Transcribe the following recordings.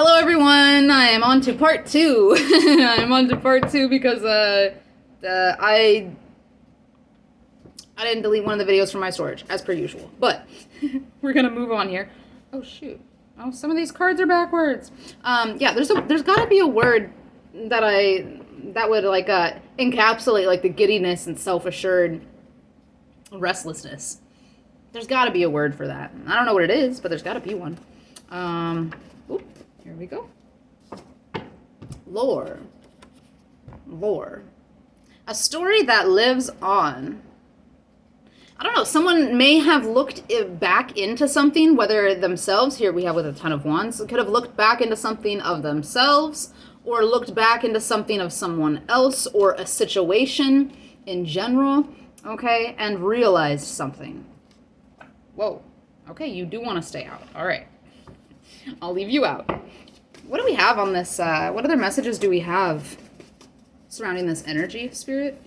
Hello everyone, I am on to part two. I'm on to part two because I didn't delete one of the videos from my storage, as per usual. But we're gonna move on here. Oh shoot. Oh, some of these cards are backwards. Yeah, there's gotta be a word that would like encapsulate like the giddiness and self-assured restlessness. There's gotta be a word for that. I don't know what it is, but there's gotta be one. Oop, here we go. Lore. Lore. A story that lives on. I don't know, someone may have looked back into something, whether themselves, here we have with a Ton of Wands, could have looked back into something of themselves, or looked back into something of someone else, or a situation in general, okay, and realized something. Whoa, okay, you do want to stay out, all right. I'll leave you out. What do we have on this, what other messages do we have surrounding this energy, Spirit?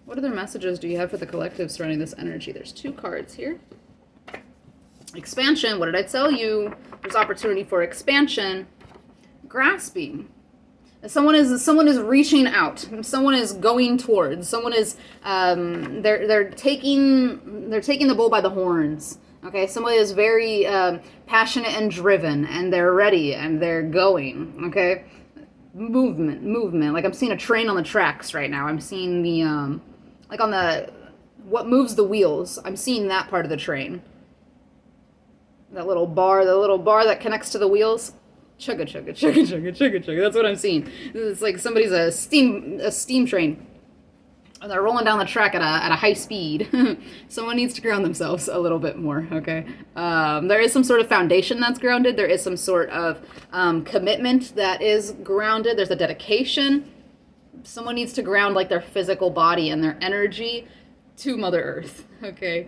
What other messages do you have for the collective surrounding this energy? There's two cards here. Expansion, what did I tell you? There's opportunity for expansion. Grasping. Someone is reaching out. Someone is going towards. Someone is they're taking the bull by the horns. Okay, someone is very passionate and driven, and they're ready and they're going. Okay, movement. Like I'm seeing a train on the tracks right now. I'm seeing the like on the what moves the wheels. I'm seeing that part of the train. That little bar, that connects to the wheels. Chugga chugga chugga chugga chugga chugga. That's what I'm seeing. It's like somebody's a steam train. And they're rolling down the track at a high speed. Someone needs to ground themselves a little bit more, okay? There is some sort of foundation that's grounded. There is some sort of commitment that is grounded. There's a dedication. Someone needs to ground like their physical body and their energy to Mother Earth, okay?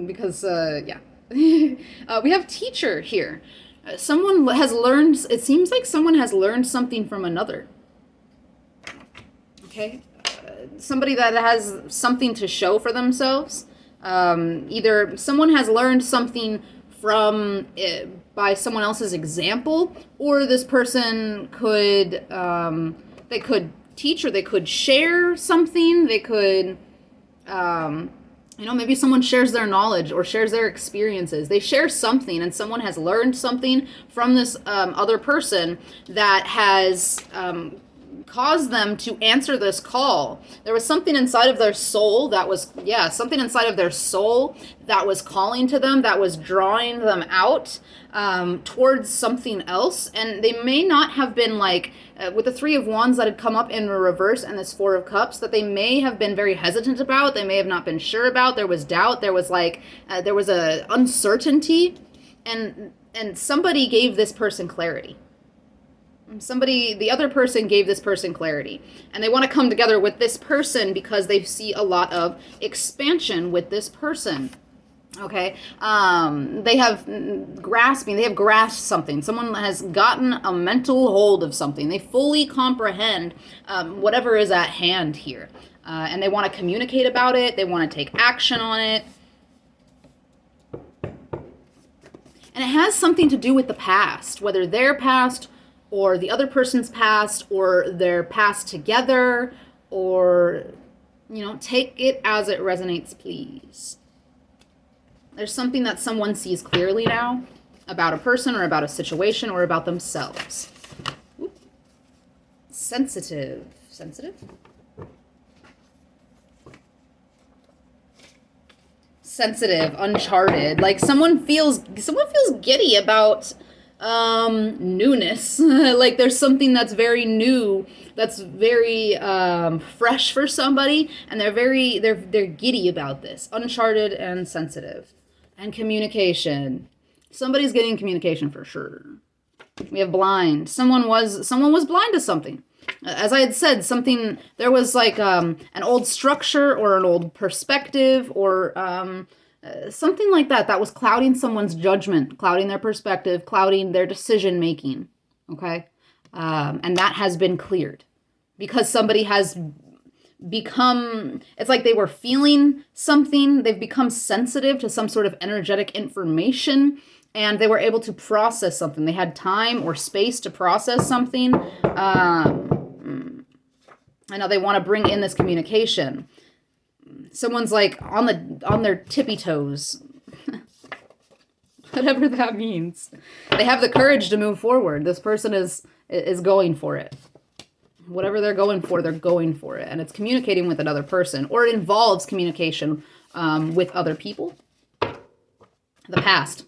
Because, yeah. We have teacher here. Someone has learned, it seems like someone has learned something from another. Okay, somebody that has something to show for themselves. Either someone has learned something from it by someone else's example, or this person could they could teach, or they could share something. They could maybe someone shares their knowledge or shares their experiences. They share something, and someone has learned something from this other person that has caused them to answer this call. There was something inside of their soul that was, something inside of their soul that was calling to them, that was drawing them out towards something else. And they may not have been like, with the Three of Wands that had come up in reverse and this Four of Cups, that they may have been very hesitant about, they may have not been sure about. There was doubt, there was like, there was a uncertainty, and somebody gave this person clarity. The other person gave this person clarity, and they want to come together with this person because they see a lot of expansion with this person. Okay, they have grasped something. Someone has gotten a mental hold of something. They fully comprehend whatever is at hand here, and they want to communicate about it. They want to take action on it. And it has something to do with the past, whether their past or the other person's past, or their past together, or, take it as it resonates, please. There's something that someone sees clearly now about a person, or about a situation, or about themselves. Oop. Sensitive. Sensitive? Sensitive, uncharted. Like someone feels giddy about newness. Like there's something that's very new, that's very fresh for somebody, and they're giddy about this. Uncharted and sensitive. And communication. Somebody's getting communication for sure. We have blind. Someone was blind to something. As I had said, there was like an old structure or an old perspective, or something like that was clouding someone's judgment, clouding their perspective, clouding their decision making. Okay, and that has been cleared because somebody has become, it's like they were feeling something. They've become sensitive to some sort of energetic information and they were able to process something. They had time or space to process something. And now they want to bring in this communication. Someone's like on their tippy toes. Whatever that means. They have the courage to move forward. This person is going for it. Whatever they're going for it. And it's communicating with another person, or it involves communication with other people. The past.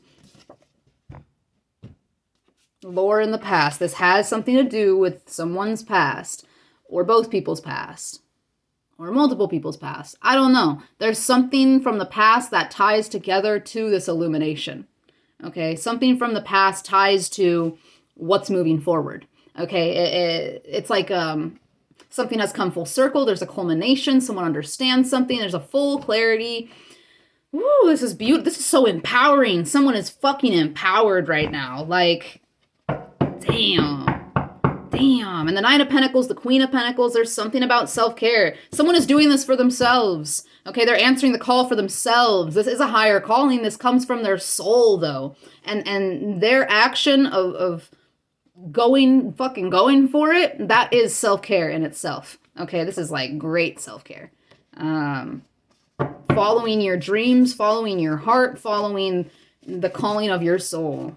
Lore in the past. This has something to do with someone's past, or both people's past, or multiple people's past. I don't know. There's something from the past that ties together to this illumination. Okay, something from the past ties to what's moving forward. Okay, it's like something has come full circle. There's a culmination. Someone understands something. There's a full clarity. Woo, this is beautiful. This is so empowering. Someone is fucking empowered right now. Like, damn. And the Nine of Pentacles, the Queen of Pentacles, there's something about self-care. Someone is doing this for themselves. Okay, they're answering the call for themselves. This is a higher calling. This comes from their soul, though. And their action of going for it, that is self-care in itself. Okay, this is like great self-care. Following your dreams, following your heart, following the calling of your soul.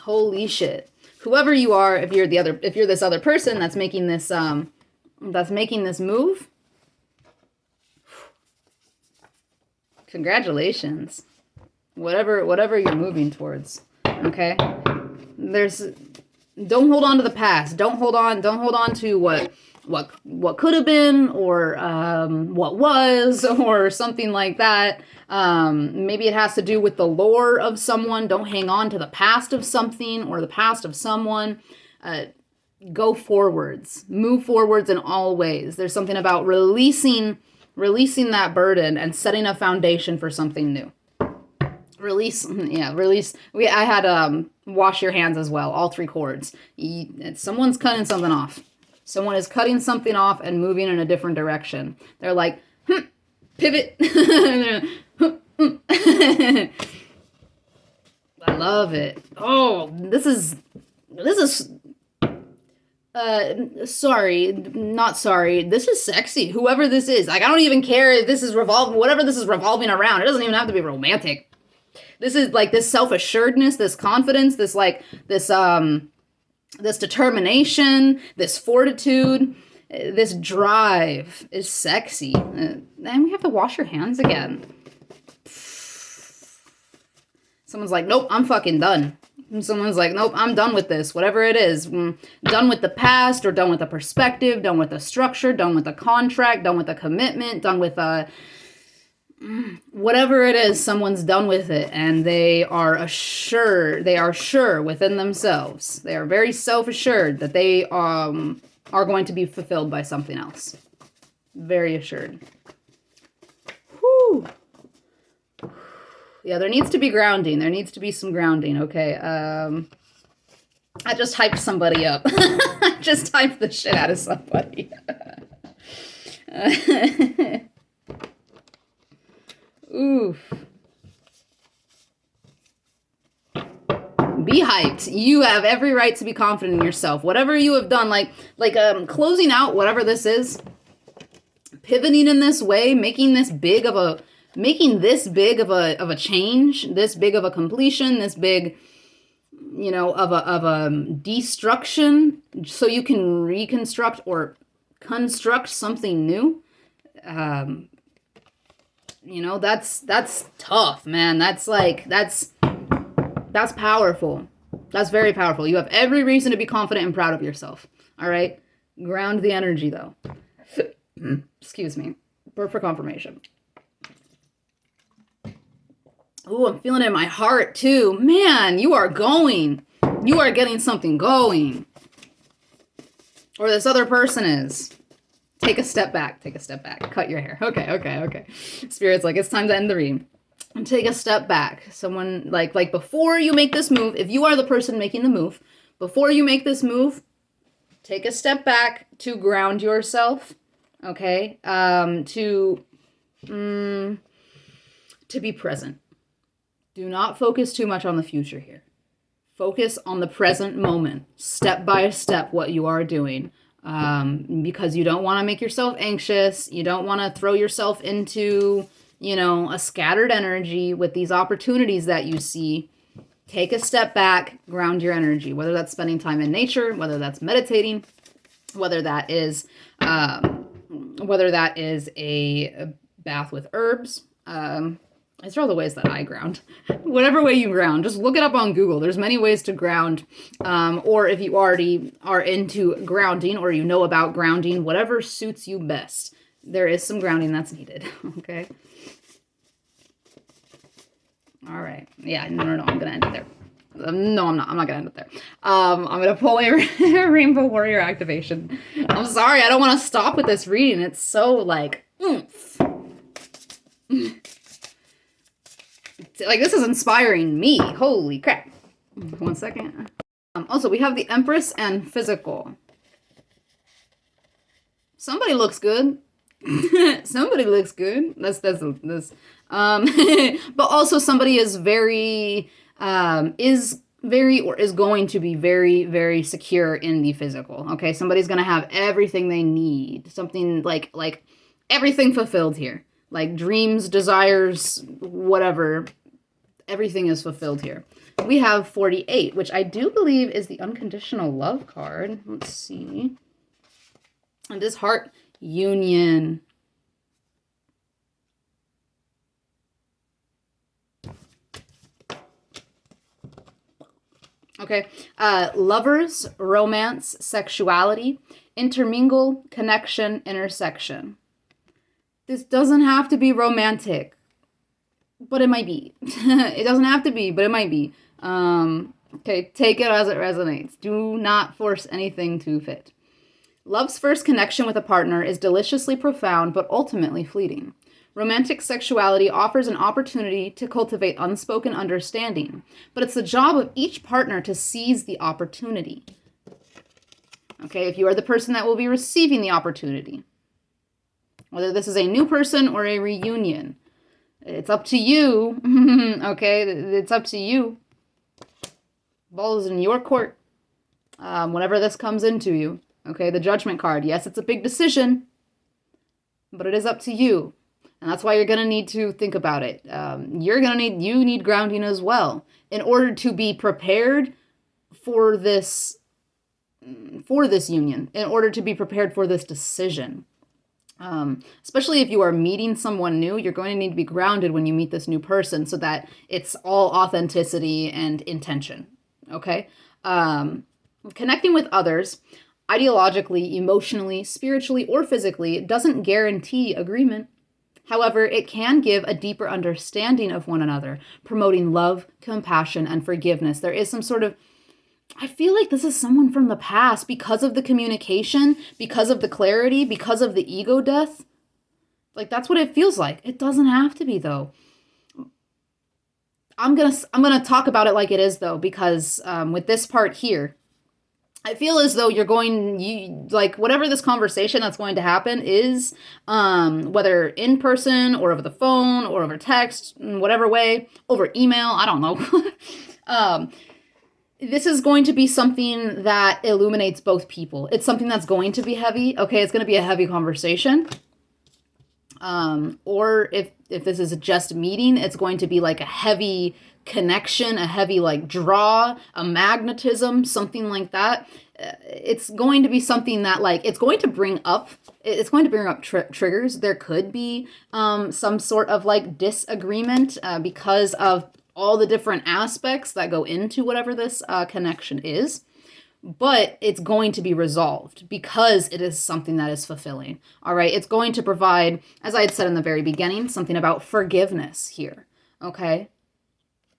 Holy shit. Whoever you are, if you're this other person that's making this move, congratulations. Whatever you're moving towards. Okay? Don't hold on to the past. Don't hold on to what could have been, or what was, or something like that. Maybe it has to do with the lore of someone. Don't hang on to the past of something or the past of someone. Go forwards. Move forwards in all ways. There's something about releasing that burden and setting a foundation for something new. Release. I had wash your hands as well, all 3 cords. Someone's cutting something off. Someone is cutting something off and moving in a different direction. They're like, pivot. I love it. Oh, this is sorry, not sorry. This is sexy. Whoever this is. Like, I don't even care if this is whatever this is revolving around. It doesn't even have to be romantic. This is like this self-assuredness, this confidence, this determination, this fortitude, this drive is sexy. And we have to wash your hands again. Someone's like, nope, I'm fucking done. And someone's like, nope, I'm done with this. Whatever it is. Done with the past, or done with the perspective, done with the structure, done with the contract, done with the commitment, done with whatever it is, someone's done with it, and they are sure within themselves. They are very self-assured that they are going to be fulfilled by something else. Very assured. Whew. Yeah, there needs to be grounding. There needs to be some grounding, okay? I just hyped somebody up. I just hyped the shit out of somebody. Oof. Be hyped. You have every right to be confident in yourself. Whatever you have done, like closing out whatever this is, pivoting in this way, making this big of a change, this big of a completion, this big, of a destruction, so you can reconstruct or construct something new. That's tough, man. That's powerful. That's very powerful. You have every reason to be confident and proud of yourself. All right? Ground the energy, though. Excuse me. For confirmation. Ooh, I'm feeling it in my heart, too. Man, you are going. You are getting something going. Or this other person is. Take a step back. Cut your hair. Okay. Spirit's like, it's time to end the read. And take a step back. Someone, like before you make this move, if you are the person making the move, before you make this move, take a step back to ground yourself. Okay? To be present. Do not focus too much on the future here. Focus on the present moment, step by step, what you are doing. Because you don't want to make yourself anxious. You don't want to throw yourself into, a scattered energy with these opportunities that you see. Take a step back, ground your energy, whether that's spending time in nature, whether that's meditating, whether that is a bath with herbs. These are all the ways that I ground. Whatever way you ground, just look it up on Google. There's many ways to ground. Or if you already are into grounding or you know about grounding, whatever suits you best. There is some grounding that's needed. Okay. All right. Yeah, no, I'm going to end it there. No, I'm not. I'm not going to end it there. I'm going to pull a Rainbow Warrior activation. I'm sorry. I don't want to stop with this reading. It's so like, oomph. Like, this is inspiring me. Holy crap. 1 second. Also, we have the Empress and Physical. Somebody looks good. Somebody looks good. That's this. But also somebody is very going to be very, very secure in the physical. Okay, somebody's gonna have everything they need. Something like everything fulfilled here. Like dreams, desires, whatever. Everything is fulfilled here. We have 48, which I do believe is the unconditional love card. Let's see. And this heart union. Okay. Lovers, romance, sexuality, intermingle, connection, intersection. This doesn't have to be romantic, but it might be. It doesn't have to be, but it might be. Okay, take it as it resonates. Do not force anything to fit. Love's first connection with a partner is deliciously profound, but ultimately fleeting. Romantic sexuality offers an opportunity to cultivate unspoken understanding, but it's the job of each partner to seize the opportunity. Okay, if you are the person that will be receiving the opportunity, whether this is a new person or a reunion, it's up to you. Okay, it's up to you. Ball is in your court. Whenever this comes into you. Okay, the Judgment card. Yes, it's a big decision, but it is up to you. And that's why you're going to need to think about it. You need grounding as well in order to be prepared for this union, in order to be prepared for this decision. Especially if you are meeting someone new, you're going to need to be grounded when you meet this new person so that it's all authenticity and intention. Okay? Connecting with others, ideologically, emotionally, spiritually, or physically, doesn't guarantee agreement. However, it can give a deeper understanding of one another, promoting love, compassion, and forgiveness. There is some sort of, I feel like this is someone from the past because of the communication, because of the clarity, because of the ego death. Like, that's what it feels like. It doesn't have to be, though. I'm gonna talk about it like it is, though, because with this part here, I feel as though whatever this conversation that's going to happen is, whether in person or over the phone or over text, in whatever way, over email, I don't know. This is going to be something that illuminates both people. It's something that's going to be heavy. Okay, it's going to be a heavy conversation. Or if this is just meeting, it's going to be like a heavy connection, a heavy like draw, a magnetism, something like that. It's going to be something that it's going to bring up triggers. There could be some sort of like disagreement because of all the different aspects that go into whatever this connection is. But it's going to be resolved because it is something that is fulfilling. All right. It's going to provide, as I had said in the very beginning, something about forgiveness here. Okay.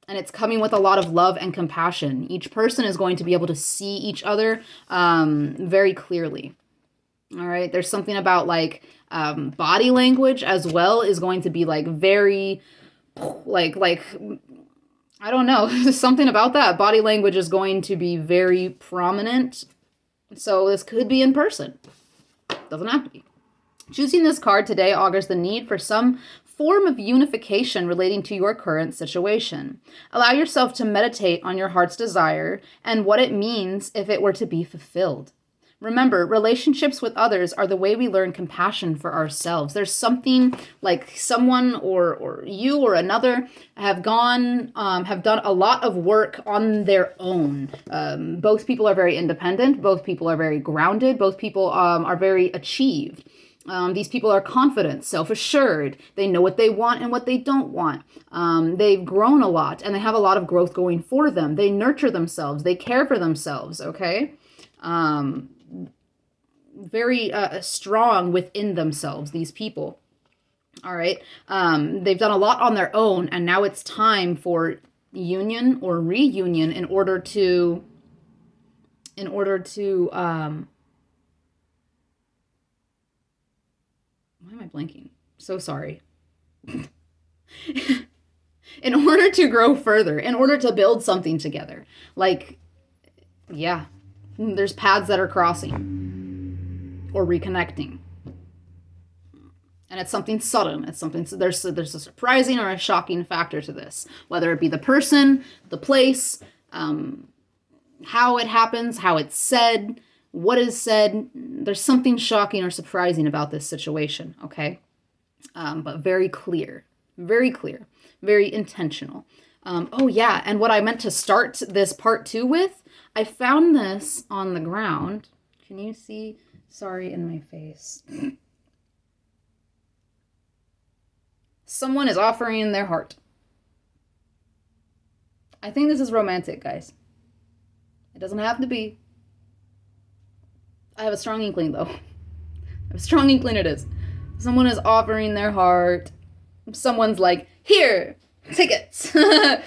And it's coming with a lot of love and compassion. Each person is going to be able to see each other very clearly. All right. There's something about body language as well is going to be very I don't know. Something about that. Body language is going to be very prominent. So this could be in person. Doesn't have to be. Choosing this card today augurs the need for some form of unification relating to your current situation. Allow yourself to meditate on your heart's desire and what it means if it were to be fulfilled. Remember, relationships with others are the way we learn compassion for ourselves. There's something like someone or you or another have done a lot of work on their own. Both people are very independent. Both people are very grounded. Both people are very achieved. These people are confident, self-assured. They know what they want and what they don't want. They've grown a lot and they have a lot of growth going for them. They nurture themselves. They care for themselves, okay? Very strong within themselves, these people. All right. They've done a lot on their own, and now it's time for union or reunion in order to why am I blanking? So sorry. In order to grow further, in order to build something together. Like, yeah, there's paths that are crossing or reconnecting. And it's something sudden. It's something, there's a surprising or a shocking factor to this, whether it be the person, the place, how it happens, how it's said, what is said. There's something shocking or surprising about this situation, okay? But very clear, very intentional. Oh yeah, and what I meant to start this part 2 with, I found this on the ground. Can you see? Sorry, in my face. Someone is offering their heart. I think this is romantic, guys. It doesn't have to be. I have a strong inkling, though. I have a strong inkling it is. Someone is offering their heart. Someone's like, here, tickets. Okay?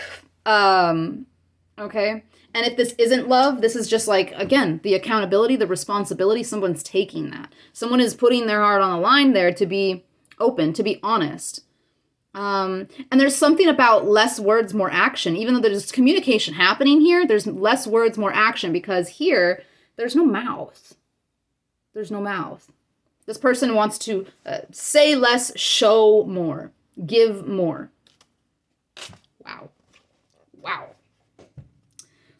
And if this isn't love, this is just like, again, the accountability, the responsibility. Someone's taking that. Someone is putting their heart on the line there to be open, to be honest. And there's something about less words, more action. Even though there's communication happening here, there's less words, more action, because here, there's no mouth. There's no mouth. This person wants to say less, show more, give more. Wow. Wow.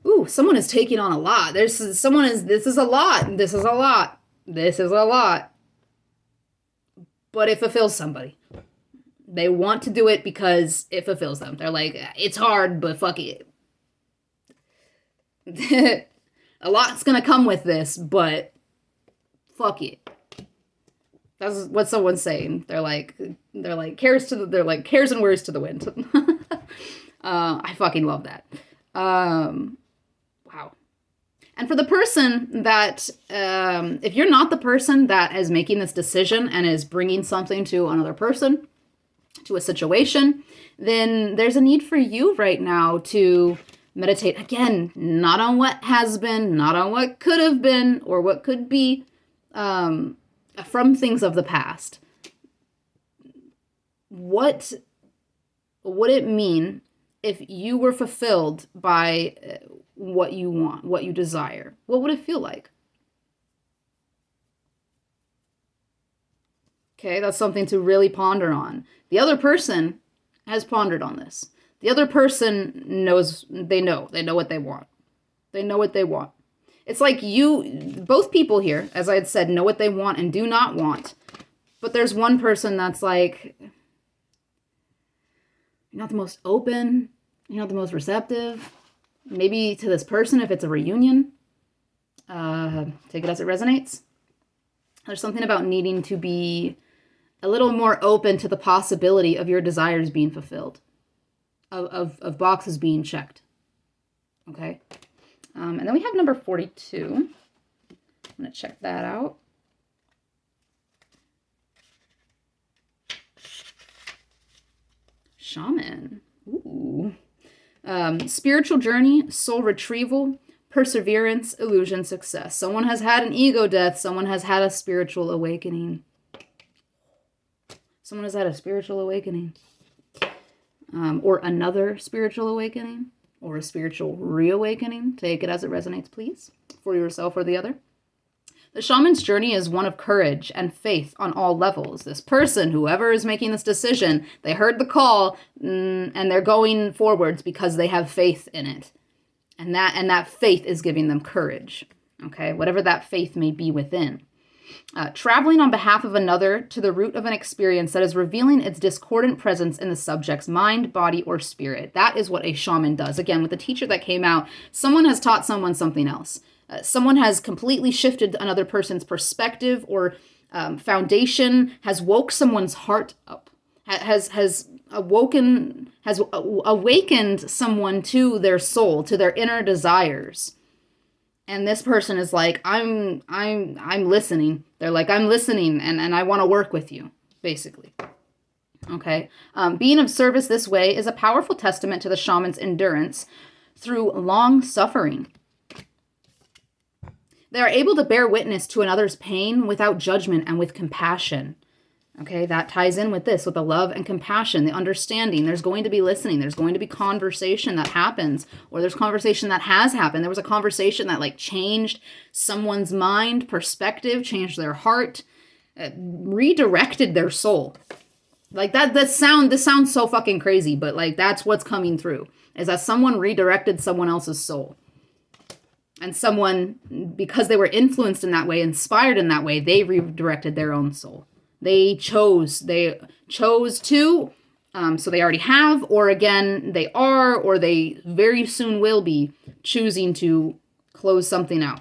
Ooh, someone is taking on a lot. This is a lot. This is a lot. This is a lot. But it fulfills somebody. They want to do it because it fulfills them. They're like, it's hard, but fuck it. A lot's gonna come with this, but fuck it. That's what someone's saying. They're like cares and worries to the wind. I fucking love that. Wow. And for the person that, if you're not the person that is making this decision and is bringing something to another person, to a situation, then there's a need for you right now to meditate. Again, not on what has been, not on what could have been or what could be, from things of the past. What would it mean if you were fulfilled by what you want, what you desire? What would it feel like? Okay, that's something to really ponder on. The other person has pondered on this. The other person knows, they know what they want. They know what they want. It's like both people here, as I had said, know what they want and do not want. But there's one person that's like, you're not the most open, you're not the most receptive. Maybe to this person, if it's a reunion, take it as it resonates. There's something about needing to be a little more open to the possibility of your desires being fulfilled, of boxes being checked. Okay? And then we have number 42. I'm going to check that out. Shaman. Ooh. Spiritual journey, soul retrieval, perseverance, illusion, success. Someone has had an ego death. Someone has had a spiritual awakening. Someone has had a spiritual awakening. Or another spiritual awakening. Or a spiritual reawakening. Take it as it resonates, please. For yourself or the other. The shaman's journey is one of courage and faith on all levels. This person, whoever is making this decision, they heard the call and they're going forwards because they have faith in it. And that faith is giving them courage. Okay, whatever that faith may be within. Traveling on behalf of another to the root of an experience that is revealing its discordant presence in the subject's mind, body, or spirit. That is what a shaman does. Again, with the teacher that came out, someone has taught someone something else. Someone has completely shifted another person's perspective or foundation, has woke someone's heart up, has awakened someone to their soul, to their inner desires. And this person is like, I'm listening. They're like, I'm listening and I want to work with you, basically. Okay. Being of service this way is a powerful testament to the shaman's endurance through long suffering. They are able to bear witness to another's pain without judgment and with compassion. Okay, that ties in with this, with the love and compassion, the understanding. There's going to be listening. There's going to be conversation that happens, or there's conversation that has happened. There was a conversation that like changed someone's mind, perspective, changed their heart, redirected their soul. Like this sounds so fucking crazy, but like that's what's coming through, is that someone redirected someone else's soul. And someone, because they were influenced in that way, inspired in that way, they redirected their own soul. They chose to, so they already have, or again, they are, or they very soon will be choosing to close something out,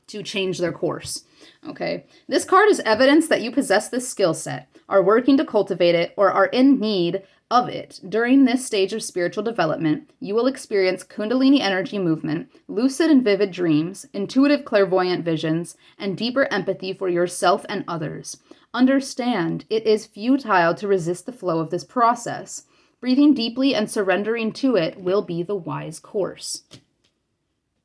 to change their course. Okay. This card is evidence that you possess this skill set, are working to cultivate it, or are in need of it. During this stage of spiritual development, you will experience Kundalini energy movement, lucid and vivid dreams, intuitive clairvoyant visions, and deeper empathy for yourself and others. Understand, it is futile to resist the flow of this process. Breathing deeply and surrendering to it will be the wise course.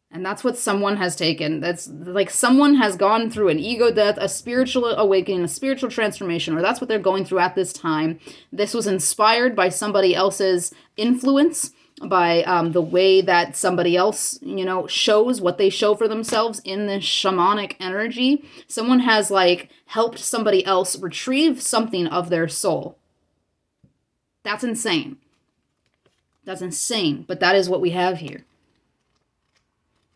And that's what someone has taken. That's like someone has gone through an ego death, a spiritual awakening, a spiritual transformation, or that's what they're going through at this time. This was inspired by somebody else's influence, by the way that somebody else, shows what they show for themselves in this shamanic energy. Someone has like helped somebody else retrieve something of their soul. That's insane. That's insane, but that is what we have here.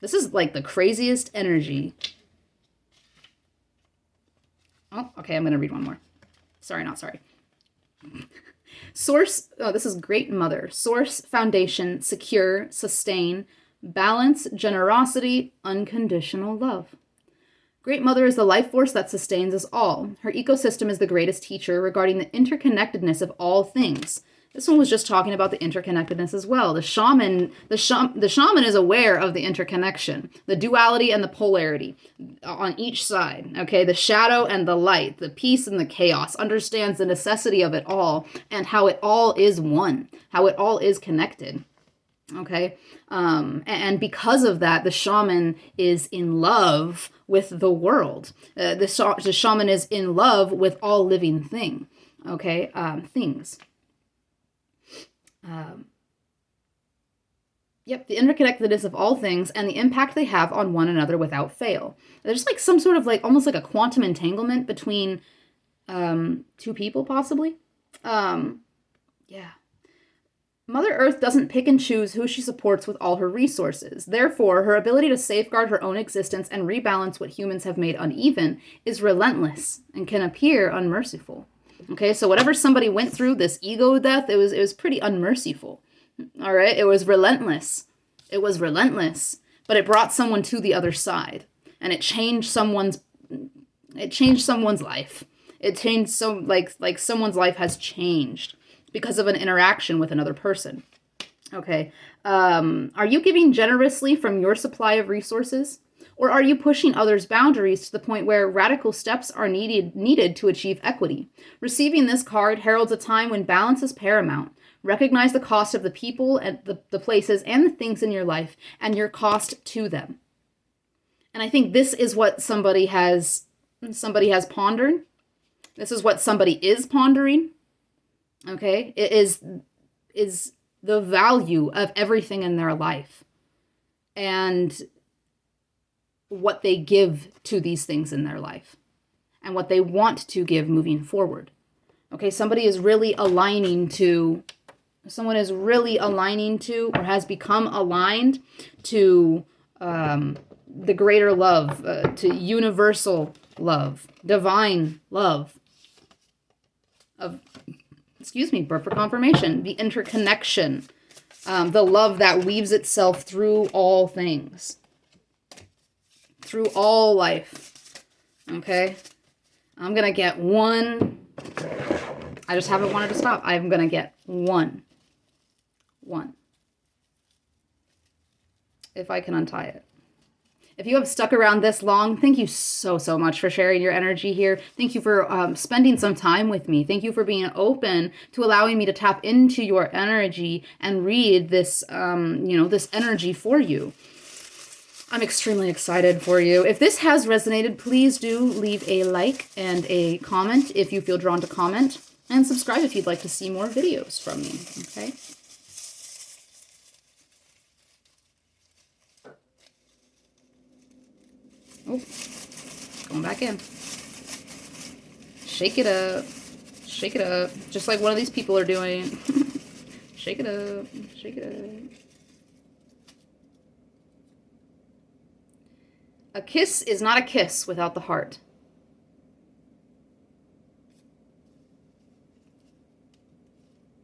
This is like the craziest energy. Oh, okay, I'm going to read one more. Sorry, not sorry. Source, this is Great Mother. Source, foundation, secure, sustain, balance, generosity, unconditional love. Great Mother is the life force that sustains us all. Her ecosystem is the greatest teacher regarding the interconnectedness of all things. This one was just talking about the interconnectedness as well. The shaman is aware of the interconnection, the duality and the polarity on each side. Okay, the shadow and the light, the peace and the chaos, understands the necessity of it all and how it all is one, how it all is connected. Okay, and because of that, the shaman is in love with the world. The shaman is in love with all living things. The interconnectedness of all things and the impact they have on one another without fail. There's like some sort of like almost like a quantum entanglement between two people, possibly. Mother Earth doesn't pick and choose who she supports with all her resources. Therefore, her ability to safeguard her own existence and rebalance what humans have made uneven is relentless and can appear unmerciful. Okay, so whatever somebody went through, this ego death, it was pretty unmerciful. All right, it was relentless. It was relentless, but it brought someone to the other side, and it changed someone's life. It changed like someone's life has changed because of an interaction with another person. Okay, are you giving generously from your supply of resources? Or are you pushing others' boundaries to the point where radical steps are needed to achieve equity? Receiving this card heralds a time when balance is paramount. Recognize the cost of the people and the places and the things in your life and your cost to them. And I think this is what somebody has pondered. This is what somebody is pondering. Okay? It is the value of everything in their life. And what they give to these things in their life and what they want to give moving forward. Okay, someone is really aligning to, or has become aligned to the greater love, to universal love, divine love of, birth for confirmation, the interconnection, the love that weaves itself through all things, through all life. Okay, I'm gonna get one. I just haven't wanted to stop. I'm gonna get one. If I can untie it. If you have stuck around this long, thank you so much for sharing your energy here. Thank you for spending some time with me. Thank you for being open to allowing me to tap into your energy and read this, this energy for you. I'm extremely excited for you. If this has resonated, please do leave a like and a comment if you feel drawn to comment, and subscribe if you'd like to see more videos from me, okay? Oh, going back in. Shake it up. Shake it up. Just like one of these people are doing. Shake it up. Shake it up. A kiss is not a kiss without the heart.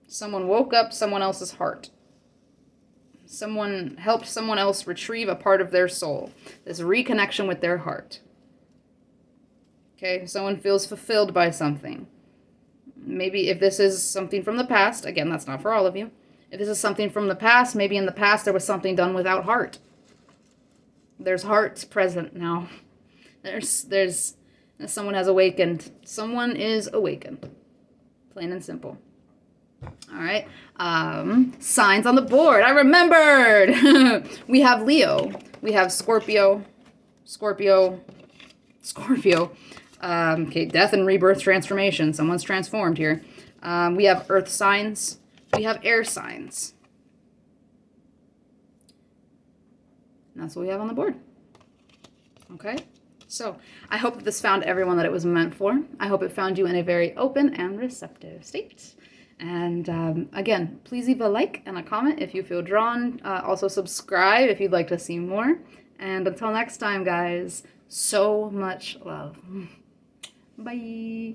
Someone woke up someone else's heart. Someone helped someone else retrieve a part of their soul. This reconnection with their heart. Okay, someone feels fulfilled by something. Maybe if this is something from the past, again, that's not for all of you. If this is something from the past, maybe in the past there was something done without heart. There's hearts present now. There's someone has awakened. Someone is awakened. Plain and simple. All right. Signs on the board. I remembered. We have Leo. We have Scorpio. Okay, death and rebirth transformation. Someone's transformed here. We have earth signs. We have air signs. And that's what we have on the board. Okay. So I hope that this found everyone that it was meant for. I hope it found you in a very open and receptive state. And again, please leave a like and a comment if you feel drawn. Also subscribe if you'd like to see more. And until next time, guys, so much love. Bye.